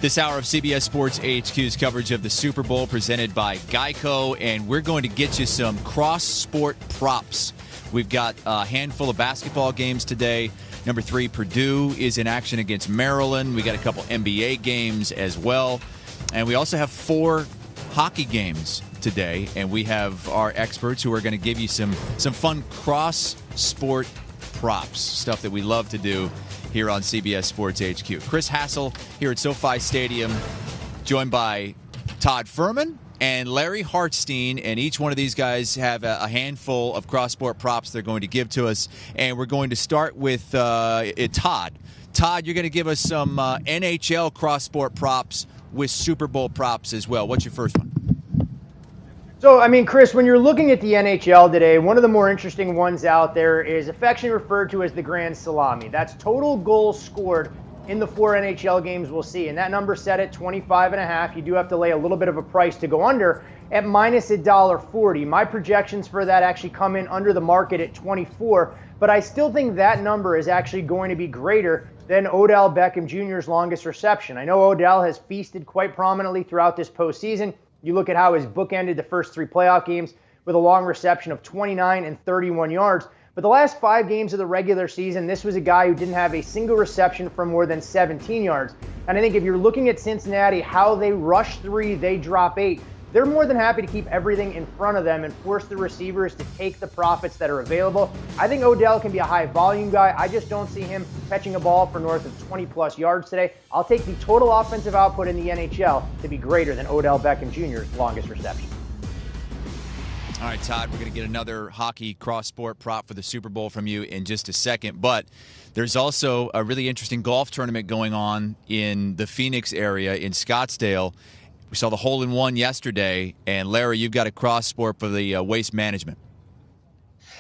This hour of CBS Sports HQ's coverage of the Super Bowl presented by Geico, and we're going to get you some cross-sport props. We've got a handful of basketball games today. Number 3, Purdue is in action against Maryland. We got a couple NBA games as well. And we also have 4 hockey games today, and we have our experts who are going to give you some fun cross-sport props, stuff that we love to do here on CBS Sports HQ. Chris Hassel here at SoFi Stadium, joined by Todd Fuhrman and Larry Hartstein, and each one of these guys have a handful of cross-sport props they're going to give to us, and we're going to start with Todd. Todd, you're going to give us some NHL cross-sport props with Super Bowl props as well. What's your first one? So, Chris, when you're looking at the NHL today, one of the more interesting ones out there is affectionately referred to as the Grand Salami. That's total goals scored in the 4 NHL games we'll see. And that number set at 25.5. You do have to lay a little bit of a price to go under at minus $1.40. My projections for that actually come in under the market at 24. But I still think that number is actually going to be greater than Odell Beckham Jr.'s longest reception. I know Odell has feasted quite prominently throughout this postseason. You look at how his book ended the first 3 playoff games with a long reception of 29 and 31 yards. But the last 5 games of the regular season, this was a guy who didn't have a single reception for more than 17 yards. And I think if you're looking at Cincinnati, how they rush 3, they drop 8, they're more than happy to keep everything in front of them and force the receivers to take the profits that are available. I think Odell can be a high volume guy. I just don't see him catching a ball for north of 20-plus yards today. I'll take the total offensive output in the NHL to be greater than Odell Beckham Jr.'s longest reception. All right, Todd, we're going to get another hockey cross-sport prop for the Super Bowl from you in just a second. But there's also a really interesting golf tournament going on in the Phoenix area in Scottsdale. We saw the hole-in-one yesterday, and Larry, you've got a cross-sport for the waste management.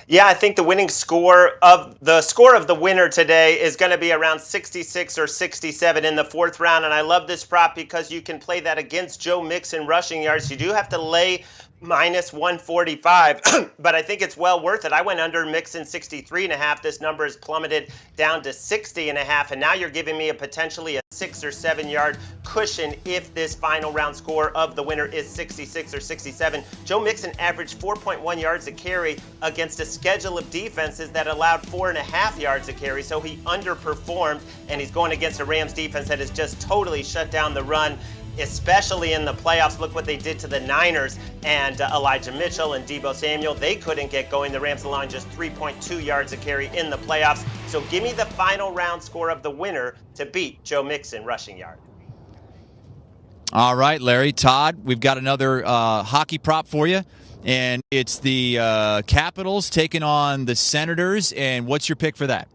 Yeah, I think the score of the winner today is going to be around 66 or 67 in the 4th round, and I love this prop because you can play that against Joe Mixon rushing yards. You do have to lay minus 145, but I think it's well worth it. I went under Mixon 63.5. This number has plummeted down to 60.5, and now you're giving me a potentially a 6 or 7 yard cushion if this final round score of the winner is 66 or 67. Joe Mixon averaged 4.1 yards a carry against a schedule of defenses that allowed 4.5 yards a carry, so he underperformed, and he's going against a Rams defense that has just totally shut down the run, especially in the playoffs. Look what they did to the Niners and Elijah Mitchell and Deebo Samuel. They couldn't get going. The Rams allowing just 3.2 yards a carry in the playoffs. So give me the final round score of the winner to beat Joe Mixon rushing yard. All right, Larry. Todd, we've got another hockey prop for you, and it's the Capitals taking on the Senators. And what's your pick for that?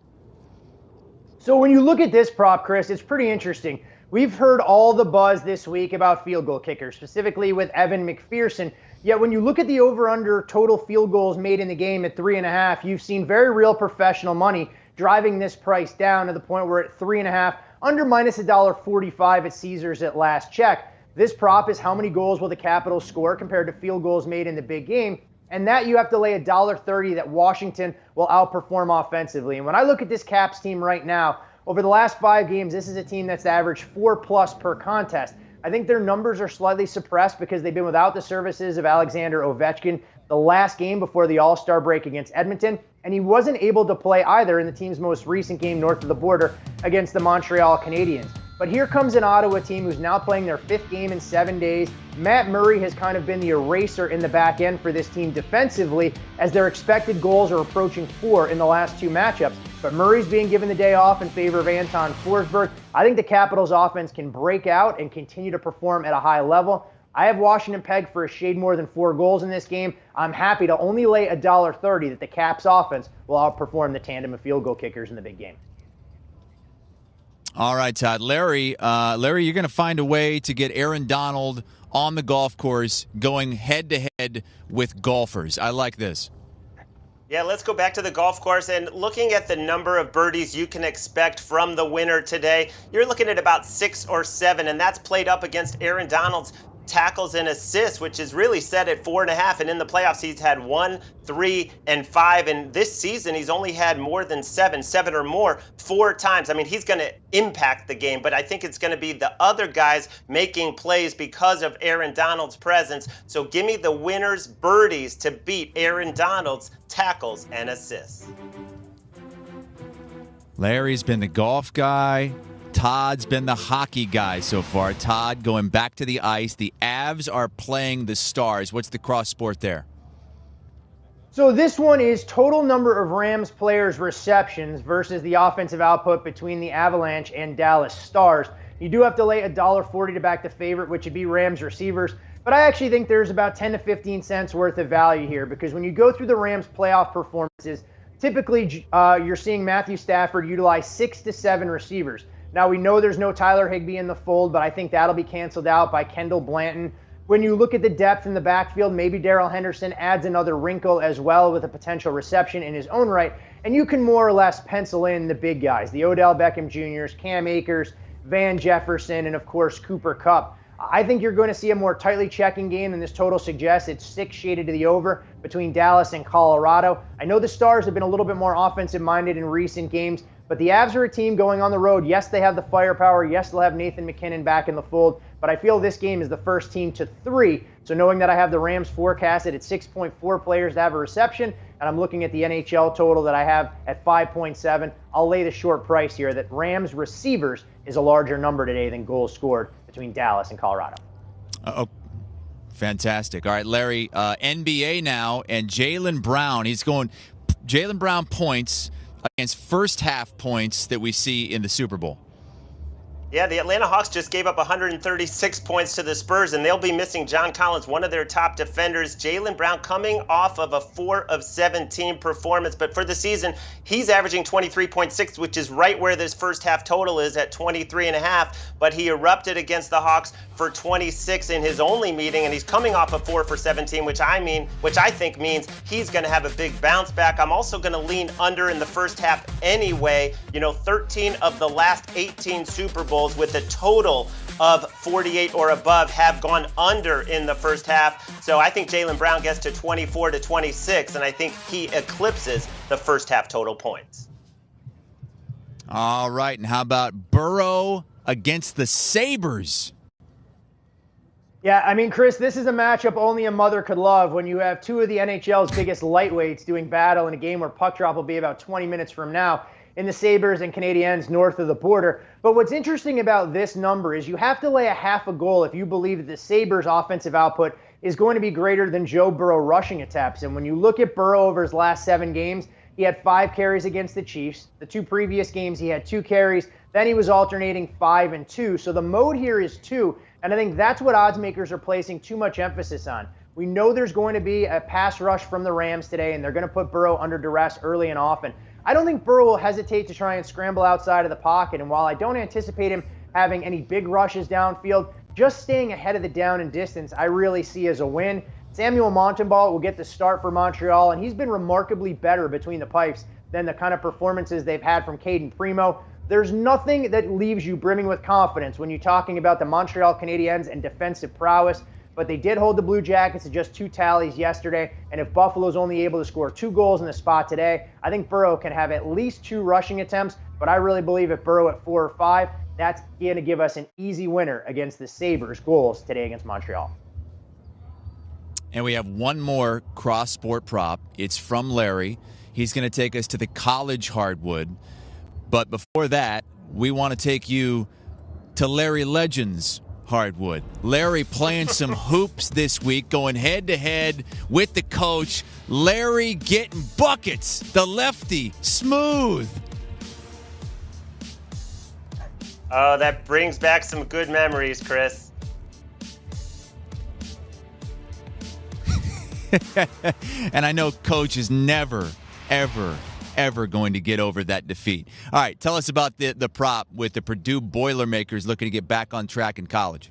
So when you look at this prop, Chris, it's pretty interesting. We've heard all the buzz this week about field goal kickers, specifically with Evan McPherson. Yet when you look at the over-under total field goals made in the game at 3.5, you've seen very real professional money driving this price down to the point where at 3.5, under minus $1.45 at Caesars at last check. This prop is how many goals will the Capitals score compared to field goals made in the big game. And that you have to lay $1.30 that Washington will outperform offensively. And when I look at this Caps team right now, over the last 5 games, this is a team that's averaged 4+ per contest. I think their numbers are slightly suppressed because they've been without the services of Alexander Ovechkin the last game before the All-Star break against Edmonton, and he wasn't able to play either in the team's most recent game north of the border against the Montreal Canadiens. But here comes an Ottawa team who's now playing their 5th game in 7 days. Matt Murray has kind of been the eraser in the back end for this team defensively, as their expected goals are approaching 4 in the last 2 matchups. But Murray's being given the day off in favor of Anton Forsberg. I think the Capitals offense can break out and continue to perform at a high level. I have Washington pegged for a shade more than 4 goals in this game. I'm happy to only lay $1.30 that the Caps offense will outperform the tandem of field goal kickers in the big game. All right, Todd. Larry, you're going to find a way to get Aaron Donald on the golf course going head-to-head with golfers. I like this. Yeah, let's go back to the golf course and looking at the number of birdies you can expect from the winner today. You're looking at about 6 or 7, and that's played up against Aaron Donald's tackles and assists, which is really set at 4.5. And in the playoffs, he's had 1, 3, and 5. And this season, he's only had more than seven or more 4 times. I mean, he's going to impact the game, but I think it's going to be the other guys making plays because of Aaron Donald's presence. So give me the winners birdies to beat Aaron Donald's tackles and assists. Larry's been the golf guy. Todd's been the hockey guy so far. Todd going back to the ice. The Avs are playing the Stars. What's the cross sport there? So this one is total number of Rams players' receptions versus the offensive output between the Avalanche and Dallas Stars. You do have to lay $1.40 to back the favorite, which would be Rams receivers. But I actually think there's about 10 to 15 cents worth of value here, because when you go through the Rams' playoff performances, typically you're seeing Matthew Stafford utilize 6 to 7 receivers. Now, we know there's no Tyler Higbee in the fold, but I think that'll be canceled out by Kendall Blanton. When you look at the depth in the backfield, maybe Darrell Henderson adds another wrinkle as well with a potential reception in his own right, and you can more or less pencil in the big guys, the Odell Beckham Jr.'s, Cam Akers, Van Jefferson, and of course Cooper Kupp. I think you're going to see a more tightly checking game than this total suggests. It's 6 shaded to the over between Dallas and Colorado. I know the Stars have been a little bit more offensive-minded in recent games, but the Avs are a team going on the road. Yes, they have the firepower. Yes, they'll have Nathan McKinnon back in the fold. But I feel this game is the first team to 3. So knowing that I have the Rams forecasted at 6.4 players to have a reception, and I'm looking at the NHL total that I have at 5.7, I'll lay the short price here that Rams receivers is a larger number today than goals scored between Dallas and Colorado. Oh, fantastic. All right, Larry, NBA now, and Jalen Brown. Jalen Brown points against first half points that we see in the Super Bowl. Yeah, the Atlanta Hawks just gave up 136 points to the Spurs, and they'll be missing John Collins, one of their top defenders. Jalen Brown coming off of a 4 of 17 performance, but for the season, he's averaging 23.6, which is right where this first half total is at 23.5, but he erupted against the Hawks for 26 in his only meeting, and he's coming off a 4 for 17, which I think means he's going to have a big bounce back. I'm also going to lean under in the first half anyway. 13 of the last 18 Super Bowls with a total of 48 or above have gone under in the first half. So I think Jalen Brown gets to 24 to 26, and I think he eclipses the first half total points. All right, and how about Burrow against the Sabres? Yeah, I mean, Chris, this is a matchup only a mother could love when you have 2 of the NHL's biggest lightweights doing battle in a game where puck drop will be about 20 minutes from now in the Sabres and Canadiens north of the border. But what's interesting about this number is you have to lay a half a goal if you believe that the Sabres' offensive output is going to be greater than Joe Burrow rushing attempts. And when you look at Burrow over his last 7 games, he had 5 carries against the Chiefs. The 2 previous games, he had 2 carries. Then he was alternating 5 and 2. So the mode here is 2, and I think that's what odds makers are placing too much emphasis on. We know there's going to be a pass rush from the Rams today, and they're going to put Burrow under duress early and often. I don't think Burrow will hesitate to try and scramble outside of the pocket, and while I don't anticipate him having any big rushes downfield, just staying ahead of the down and distance I really see as a win. Samuel Montembeault will get the start for Montreal, and he's been remarkably better between the pipes than the kind of performances they've had from Caden Primo. There's nothing that leaves you brimming with confidence when you're talking about the Montreal Canadiens and defensive prowess, but they did hold the Blue Jackets to just 2 tallies yesterday, and if Buffalo's only able to score 2 goals in the spot today, I think Burrow can have at least 2 rushing attempts, but I really believe if Burrow at 4 or 5, that's going to give us an easy winner against the Sabres' goals today against Montreal. And we have one more cross-sport prop. It's from Larry. He's going to take us to the college hardwood. But before that, we want to take you to Larry Legend's hardwood. Larry playing some hoops this week, going head-to-head with the coach. Larry getting buckets. The lefty, smooth. Oh, that brings back some good memories, Chris. And I know Coach is never, ever going to get over that defeat. All right, tell us about the prop with the Purdue Boilermakers looking to get back on track in college.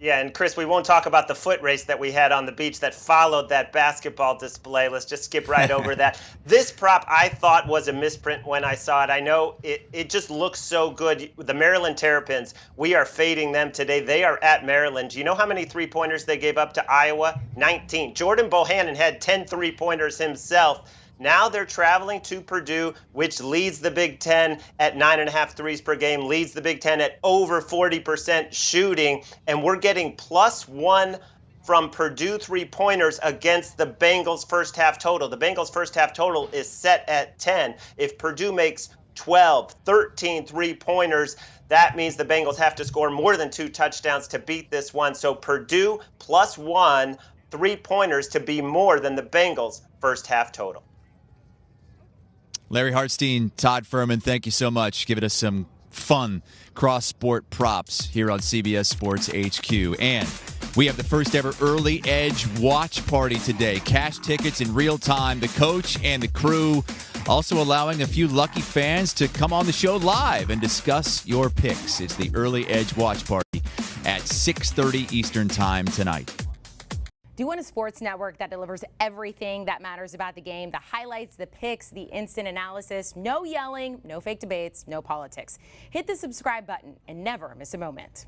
Yeah, and Chris, we won't talk about the foot race that we had on the beach that followed that basketball display. Let's just skip right over that. This prop I thought was a misprint when I saw it. I know it just looks so good. The Maryland Terrapins, we are fading them today. They are at Maryland. Do you know how many three-pointers they gave up to Iowa? 19. Jordan Bohannon had 10 three-pointers himself. Now they're traveling to Purdue, which leads the Big Ten at 9.5 threes per game, leads the Big Ten at over 40% shooting, and we're getting +1 from Purdue three-pointers against the Bengals first half total. The Bengals first half total is set at 10. If Purdue makes 12, 13 three-pointers, that means the Bengals have to score more than 2 touchdowns to beat this one. So Purdue +1 three-pointers to be more than the Bengals first half total. Larry Hartstein, Todd Fuhrman, thank you so much. Giving us some fun cross-sport props here on CBS Sports HQ. And we have the first ever Early Edge watch party today. Cash tickets in real time. The coach and the crew also allowing a few lucky fans to come on the show live and discuss your picks. It's the Early Edge watch party at 6:30 Eastern Time tonight. Do you want a sports network that delivers everything that matters about the game? The highlights, the picks, the instant analysis, no yelling, no fake debates, no politics. Hit the subscribe button and never miss a moment.